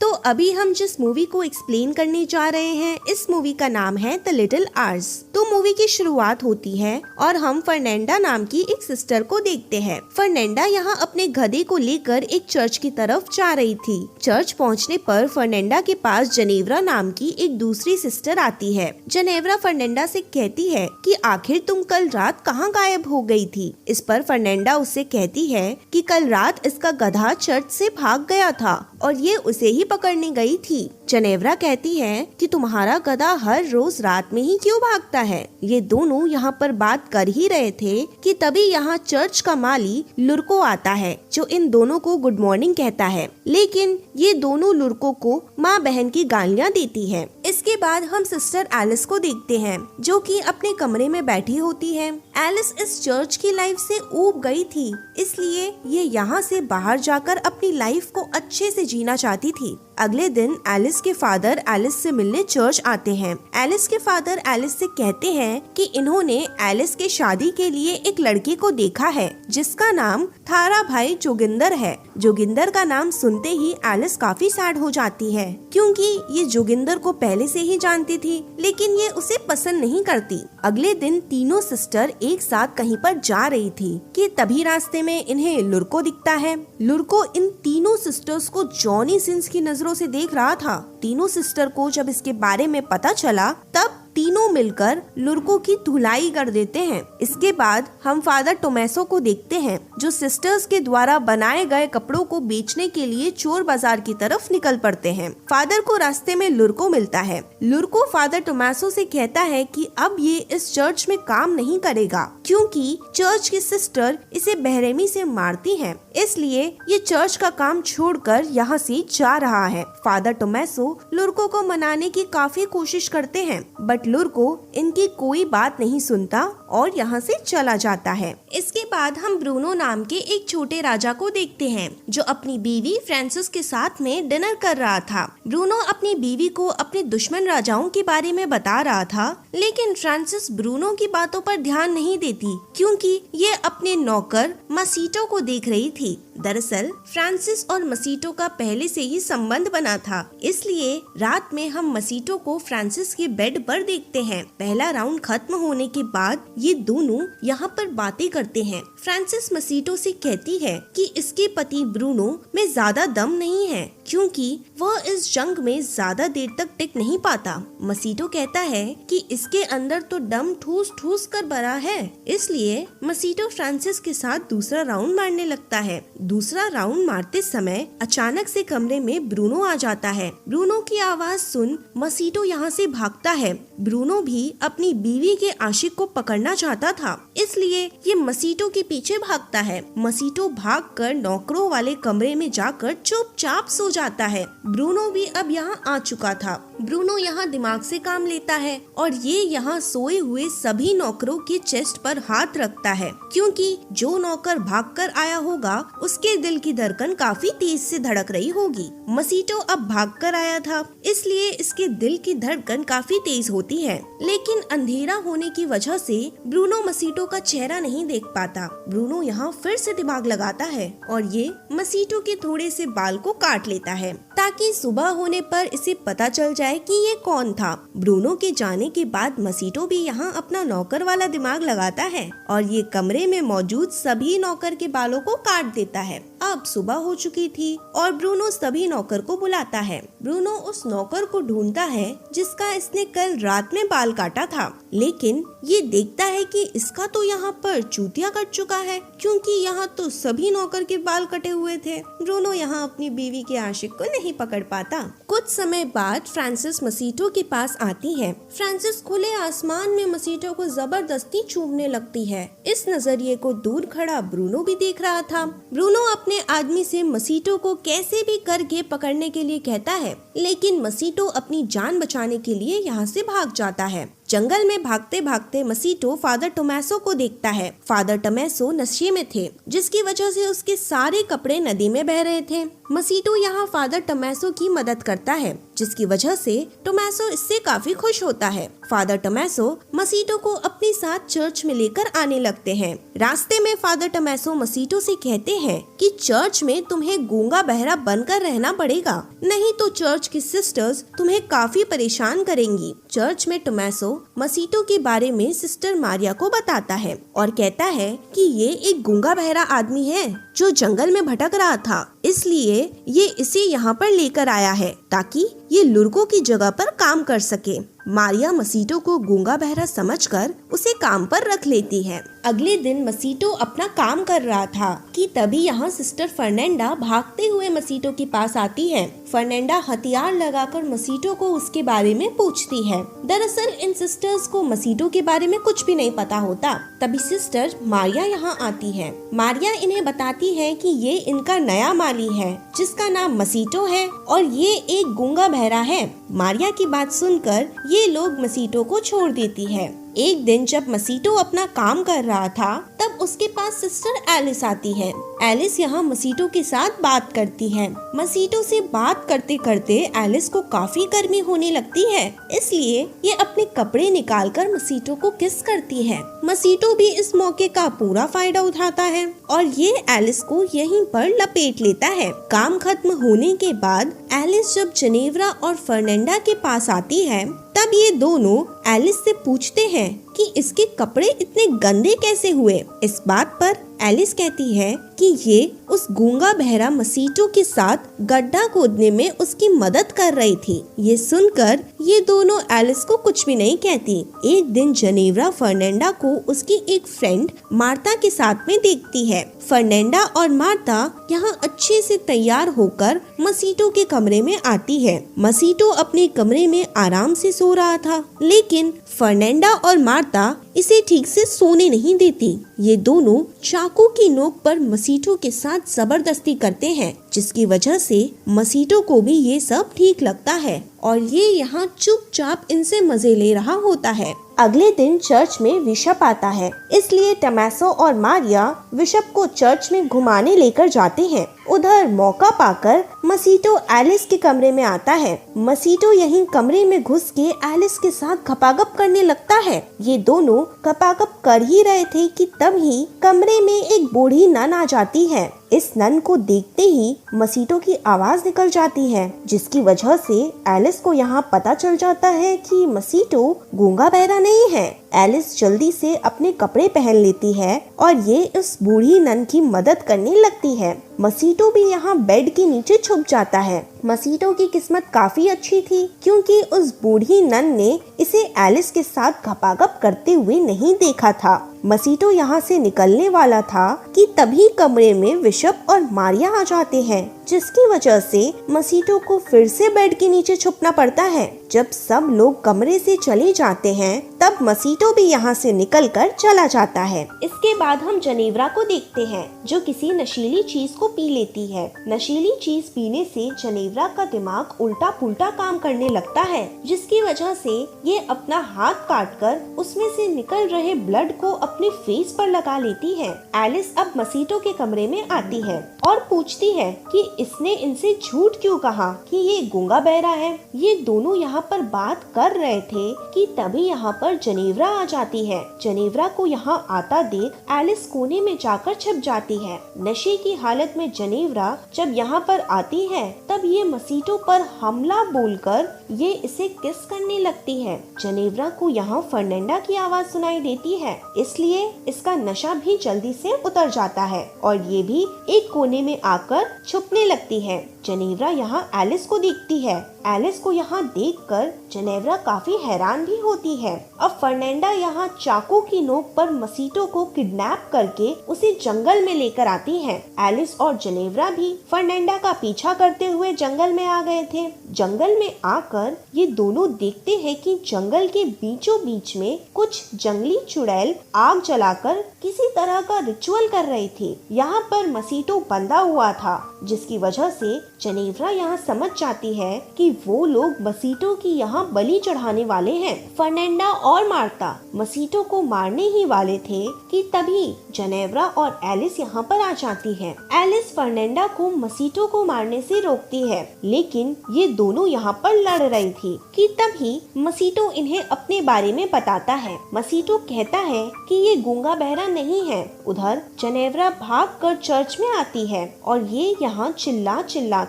तो अभी हम जिस मूवी को एक्सप्लेन करने जा रहे हैं, इस मूवी का नाम है द लिटिल आर्स। तो मूवी की शुरुआत होती है और हम फर्नेंडा नाम की एक सिस्टर को देखते हैं। फर्नेंडा यहाँ अपने गधे को लेकर एक चर्च की तरफ जा रही थी। चर्च पहुँचने पर फर्नेंडा के पास जेनेवरा नाम की एक दूसरी सिस्टर आती है। जेनेवरा फर्नेंडा से कहती है कि आखिर तुम कल रात कहाँ गायब हो गई थी। इस पर फर्नेंडा उससे कहती है कि कल रात इसका गधा चर्च से भाग गया था और ये उसे ही पकड़ने गई थी। जेनेवरा कहती है कि तुम्हारा गधा हर रोज रात में ही क्यों भागता है। ये दोनों यहाँ पर बात कर ही रहे थे कि तभी यहाँ चर्च का माली लुर्को आता है, जो इन दोनों को गुड मॉर्निंग कहता है। लेकिन ये दोनों लुर्को को माँ बहन की गालियाँ देती है। इसके बाद हम सिस्टर एलिस को देखते हैं, जो कि अपने कमरे में बैठी होती है। एलिस इस चर्च की लाइफ से ऊब गई थी, इसलिए ये यहाँ से बाहर जाकर अपनी लाइफ को अच्छे से जीना चाहती थी। अगले दिन एलिस के फादर एलिस से मिलने चर्च आते हैं। एलिस के फादर एलिस से कहते हैं कि इन्होंने एलिस के शादी के लिए एक लड़के को देखा है, जिसका नाम थारा भाई जोगिंदर है। जोगिंदर का नाम सुनते ही एलिस काफी सैड हो जाती है, क्योंकि ये जोगिंदर को पहले से ही जानती थी, लेकिन ये उसे पसंद नहीं करती। अगले दिन तीनों सिस्टर एक साथ कहीं पर जा रही थी कि तभी रास्ते में इन्हें लुर्को दिखता है। लुर्को इन तीनों सिस्टर्स को जॉनी सिंस की नजरों से देख रहा था। तीनों सिस्टर को जब इसके बारे में पता चला, तब तीनों मिलकर लुर्को की धुलाई कर देते हैं। इसके बाद हम फादर टोमेसो को देखते हैं, जो सिस्टर्स के द्वारा बनाए गए कपड़ों को बेचने के लिए चोर बाजार की तरफ निकल पड़ते हैं। फादर को रास्ते में लुर्को मिलता है। लुर्को फादर टोमेसो से कहता है कि अब ये इस चर्च में काम नहीं करेगा, क्योंकि चर्च की सिस्टर इसे बेरहमी से मारती हैं। इसलिए ये चर्च का काम छोड़कर यहाँ से जा रहा है। फादर टोमेसो लुर्को को मनाने की काफी कोशिश करते हैं, बट लुर्को इनकी कोई बात नहीं सुनता और यहाँ से चला जाता है। इसके बाद हम ब्रूनो नाम के एक छोटे राजा को देखते हैं, जो अपनी बीवी फ्रांसिस के साथ में डिनर कर रहा था। ब्रूनो अपनी बीवी को अपने दुश्मन राजाओं के बारे में बता रहा था, लेकिन फ्रांसिस ब्रूनो की बातों पर ध्यान नहीं देती, क्योंकि ये अपने नौकर मसीटो को देख रही थी। दरअसल फ्रांसिस और मसीटो का पहले से ही संबंध बना था, इसलिए रात में हम मसीटो को फ्रांसिस के बेड पर देखते हैं। पहला राउंड खत्म होने के बाद ये दोनों यहाँ पर बातें करते हैं। फ्रांसिस मसीटो से कहती है कि इसके पति ब्रूनो में ज्यादा दम नहीं है, क्योंकि वह इस जंग में ज्यादा देर तक टिक नहीं पाता। मसीटो कहता है कि इसके अंदर तो दम ठूस ठूस कर भरा है, इसलिए मसीटो फ्रांसिस के साथ दूसरा राउंड मारने लगता है। दूसरा राउंड मारते समय अचानक से कमरे में ब्रूनो आ जाता है। ब्रूनो की आवाज सुन मसीटो यहाँ से भागता है। ब्रूनो भी अपनी बीवी के आशिक को पकड़ना चाहता था, इसलिए ये मसीटो के पीछे भागता है। मसीटो भागकर नौकरों वाले कमरे में जाकर चुपचाप सो जाता है। ब्रूनो भी अब यहाँ आ चुका था। ब्रूनो यहाँ दिमाग से काम लेता है और ये यहाँ सोए हुए सभी नौकरों के चेस्ट पर हाथ रखता है, क्योंकि जो नौकर भागकर आया होगा उसके दिल की धड़कन काफी तेज से धड़क रही होगी। मसीटो अब भागकर आया था, इसलिए इसके दिल की धड़कन काफी तेज होती है, लेकिन अंधेरा होने की वजह से ब्रूनो मसीटो का चेहरा नहीं देख पाता। ब्रूनो यहाँ फिर से दिमाग लगाता है और ये मसीटो के थोड़े से बाल को काट लेता है, ताकि सुबह होने पर इसे पता चल जाए कि ये कौन था। ब्रूनो के जाने के बाद मसीटो भी यहाँ अपना नौकर वाला दिमाग लगाता है और ये कमरे में मौजूद सभी नौकर के बालों को काट देता है। अब सुबह हो चुकी थी और ब्रूनो सभी नौकर को बुलाता है। ब्रूनो उस नौकर को ढूंढता है जिसका इसने कल रात में बाल काटा था, लेकिन ये देखता है कि इसका तो यहाँ पर चूतिया कट चुका है, क्योंकि यहाँ तो सभी नौकर के बाल कटे हुए थे। ब्रूनो यहाँ अपनी बीवी के आशिक को नहीं पकड़ पाता। कुछ समय बाद फ्रांसिस मसीटो के पास आती है। फ्रांसिस खुले आसमान में मसीटो को जबरदस्ती चूमने लगती है। इस नजरिए को दूर खड़ा ब्रूनो भी देख रहा था। ब्रूनो अपने आदमी से मसीटो को कैसे भी करके पकड़ने के लिए कहता है, लेकिन मसीटो अपनी जान बचाने के लिए यहाँ से भाग जाता है। जंगल में भागते भागते मसीटो फादर टोमेसो को देखता है। फादर टोमेसो नशे में थे, जिसकी वजह से उसके सारे कपड़े नदी में बह रहे थे। मसीटो यहाँ फादर टोमेसो की मदद करता है, जिसकी वजह से टोमेसो इससे काफी खुश होता है। फादर टोमेसो मसीटो को अपने साथ चर्च में लेकर आने लगते हैं। रास्ते में फादर टोमेसो मसीटो से कहते हैं कि चर्च में तुम्हें गूंगा बहरा बनकर रहना पड़ेगा, नहीं तो चर्च की सिस्टर्स तुम्हें काफी परेशान करेंगी। चर्च में टोमेसो मसीटो के बारे में सिस्टर मारिया को बताता है और कहता है कि ये एक गूंगा बहरा आदमी है जो जंगल में भटक रहा था, इसलिए ये इसे यहाँ पर लेकर आया है ताकि ये लुर्को की जगह पर काम कर सके। मारिया मसीटो को गूंगा बहरा समझकर उसे काम पर रख लेती है। अगले दिन मसीटो अपना काम कर रहा था कि तभी यहाँ सिस्टर फर्नेंडा भागते हुए मसीटो के पास आती है। फर्नेंडा हथियार लगाकर मसीटो को उसके बारे में पूछती है। दरअसल इन सिस्टर्स को मसीटो के बारे में कुछ भी नहीं पता होता। तभी सिस्टर मारिया यहाँ आती है। मारिया इन्हें बताती है कि ये इनका नया माली है जिसका नाम मसीटो है और ये एक गूंगा बहरा है। मारिया की बात सुनकर ये लोग मसीटो को छोड़ देती है। एक दिन जब मसीटो अपना काम कर रहा था तब उसके पास सिस्टर एलिस आती है। एलिस यहाँ मसीटो के साथ बात करती है। मसीटो से बात करते करते एलिस को काफी गर्मी होने लगती है, इसलिए ये अपने कपड़े निकालकर मसीटो को किस करती है। मसीटो भी इस मौके का पूरा फायदा उठाता है और ये एलिस को यहीं पर लपेट लेता है। काम खत्म होने के बाद एलिस जब जेनेवरा और फर्नेंडा के पास आती है तब ये दोनों एलिस से पूछते हैं कि इसके कपड़े इतने गंदे कैसे हुए। इस बात पर एलिस कहती है कि ये उस गूंगा बहरा मसीटो के साथ गड्ढा खोदने में उसकी मदद कर रही थी। ये सुनकर ये दोनों एलिस को कुछ भी नहीं कहती। एक दिन जेनेवरा फर्नेंडा को उसकी एक फ्रेंड मार्था के साथ में देखती है। फर्नेंडा और मार्था यहाँ अच्छे से तैयार होकर मसीटो के कमरे में आती है। मसीटो अपने कमरे में आराम से सो रहा था, लेकिन फर्नेंडा और मार्था इसे ठीक से सोने नहीं देती। ये दोनों चाकू की नोक पर मसीटो के साथ जबरदस्ती करते हैं, जिसकी वजह से मसीटो को भी ये सब ठीक लगता है और ये यहाँ चुपचाप इनसे मजे ले रहा होता है। अगले दिन चर्च में बिशप आता है, इसलिए टोमेसो और मारिया बिशप को चर्च में घुमाने लेकर जाते हैं। उधर मौका पाकर मसीटो एलिस के कमरे में आता है। मसीटो यहीं कमरे में घुस के एलिस के साथ गपागप करने लगता है। ये दोनों गपागप कर ही रहे थे कि तभी कमरे में एक बूढ़ी नन आ जाती है। इस नन को देखते ही मसीटो की आवाज निकल जाती है, जिसकी वजह से एलिस को यहाँ पता चल जाता है कि मसीटो गूंगा बहरा नहीं है। एलिस जल्दी से अपने कपड़े पहन लेती है और ये उस बूढ़ी नन की मदद करने लगती है। मसीटो भी यहाँ बेड के नीचे छुप जाता है। मसीटो की किस्मत काफी अच्छी थी, क्योंकि उस बूढ़ी नन ने इसे एलिस के साथ गपागप करते हुए नहीं देखा था। मसीटो यहाँ से निकलने वाला था कि तभी कमरे में बिशप और मारिया आ जाते हैं, जिसकी वजह से मसीटो को फिर से बेड के नीचे छुपना पड़ता है। जब सब लोग कमरे से चले जाते हैं तब मसीटो भी यहाँ से निकलकर चला जाता है। इसके बाद हम जेनेवरा को देखते हैं, जो किसी नशीली चीज को पी लेती है। नशीली चीज पीने से जेनेवरा का दिमाग उल्टा पुल्टा काम करने लगता है, जिसकी वजह से ये अपना हाथ काटकर उसमें से निकल रहे ब्लड को अपने फेस पर लगा लेती है। एलिस अब मसीटो के कमरे में आती है और पूछती है कि इसने इनसे झूठ क्यों कहा कि ये गूंगा बहरा है। ये दोनों यहाँ पर बात कर रहे थे कि तभी यहाँ पर जेनेवरा आ जाती है। जेनेवरा को यहाँ आता देख एलिस कोने में जाकर छिप जाती है। नशे की हालत में जेनेवरा जब यहाँ पर आती है तब ये मसीटो पर हमला बोलकर ये इसे किस करने लगती है। जेनेवरा को यहाँ फर्नेंडा की आवाज सुनाई देती है, इसलिए इसका नशा भी जल्दी से उतर जाता है और ये भी एक कोने में आकर छुपने लगती है। जेनेवरा यहाँ एलिस को देखती है। एलिस को यहाँ देखकर जेनेवरा काफी हैरान भी होती है। अब फर्नेंडा यहाँ चाकू की नोक पर मसीटो को किडनैप करके उसे जंगल में लेकर आती है। एलिस और जेनेवरा भी फर्नेंडा का पीछा करते हुए जंगल में आ गए थे। जंगल में आकर ये दोनों देखते हैं कि जंगल के बीचों बीच में कुछ जंगली चुड़ैल आग जलाकर किसी तरह का रिचुअल कर रही थी। यहाँ पर मसीटो बंधा हुआ था, जिसकी वजह से जेनेवरा यहाँ समझ जाती है कि वो लोग मसीटो की यहाँ बलि चढ़ाने वाले हैं। फर्नेंडा और मार्ता मसीटो को मारने ही वाले थे कि तभी जेनेवरा और एलिस यहाँ पर आ जाती है। एलिस फर्नेंडा को मसीटो को मारने से रोकती है, लेकिन ये दोनों यहाँ पर लड़ रही थी कि तभी मसीटो इन्हें अपने बारे में बताता है। मसीटो कहता है कि ये गूंगा बहरा नहीं है। उधर जेनेवरा भागकर चर्च में आती है और ये यहाँ चिल्ला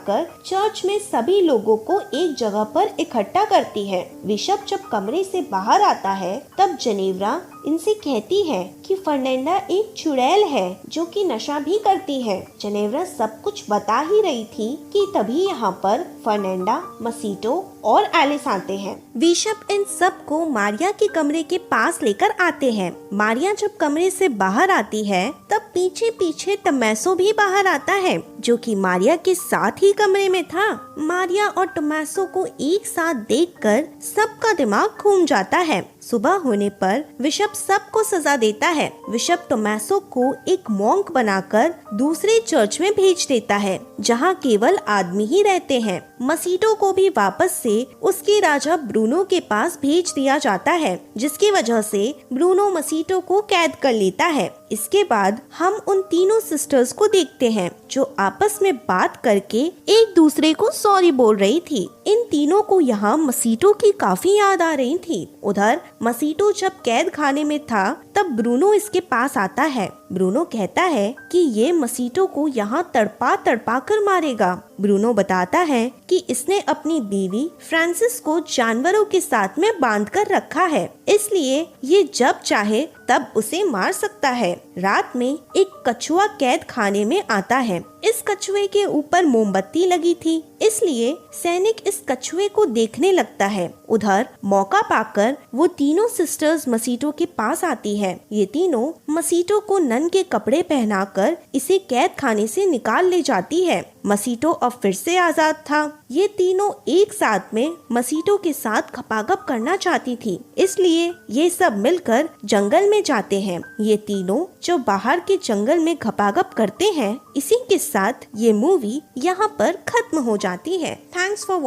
कर चर्च में सभी लोगों को एक जगह पर इकट्ठा करती है। बिशप जब कमरे से बाहर आता है तब जेनेवरा इनसे कहती है कि फर्नेंडा एक चुड़ैल है जो कि नशा भी करती है। जेनेवरा सब कुछ बता ही रही थी कि तभी यहाँ पर फर्नेंडा, मसीटो और एलिस आते हैं। बिशप इन सब को मारिया के कमरे के पास लेकर आते हैं। मारिया जब कमरे से बाहर आती है तब पीछे पीछे टोमैसो भी बाहर आता है जो कि मारिया के साथ ही कमरे में था। मारिया और टोमैसो को एक साथ देखकर सबका दिमाग घूम जाता है। सुबह होने पर बिशप सबको सजा देता है। बिशप टोमैसो को एक मॉन्क बनाकर दूसरे चर्च में भेज देता है जहाँ केवल आदमी ही रहते हैं। मसीटो को भी वापस से उसके राजा ब्रूनो के पास भेज दिया जाता है, जिसकी वजह से ब्रूनो मसीटो को कैद कर लेता है। इसके बाद हम उन तीनों सिस्टर्स को देखते हैं जो आपस में बात करके एक दूसरे को सॉरी बोल रही थी। इन तीनों को यहाँ मसीटो की काफी याद आ रही थी। उधर मसीटो जब कैद खाने में था तब ब्रूनो इसके पास आता है। ब्रूनो कहता है कि ये मसीटो को यहाँ तड़पा कर मारेगा। ब्रूनो बताता है कि इसने अपनी बीवी फ्रांसिस को जानवरों के साथ में बांध कर रखा है, इसलिए ये जब चाहे तब उसे मार सकता है। रात में एक कछुआ कैद खाने में आता है। इस कछुए के ऊपर मोमबत्ती लगी थी, इसलिए सैनिक इस कछुए को देखने लगता है। उधर मौका पाकर वो तीनों सिस्टर्स मसीटो के पास आती है। ये तीनों मसीटो को नन के कपड़े पहनाकर इसे कैद खाने से निकाल ले जाती है। मसीटो अब फिर से आजाद था। ये तीनों एक साथ में मसीटो के साथ खपागप करना चाहती थी, इसलिए ये सब मिलकर जंगल में जाते हैं। ये तीनों जो बाहर के जंगल में खपागप करते हैं, इसी के साथ ये मूवी यहाँ पर खत्म हो जाती है। Thanks for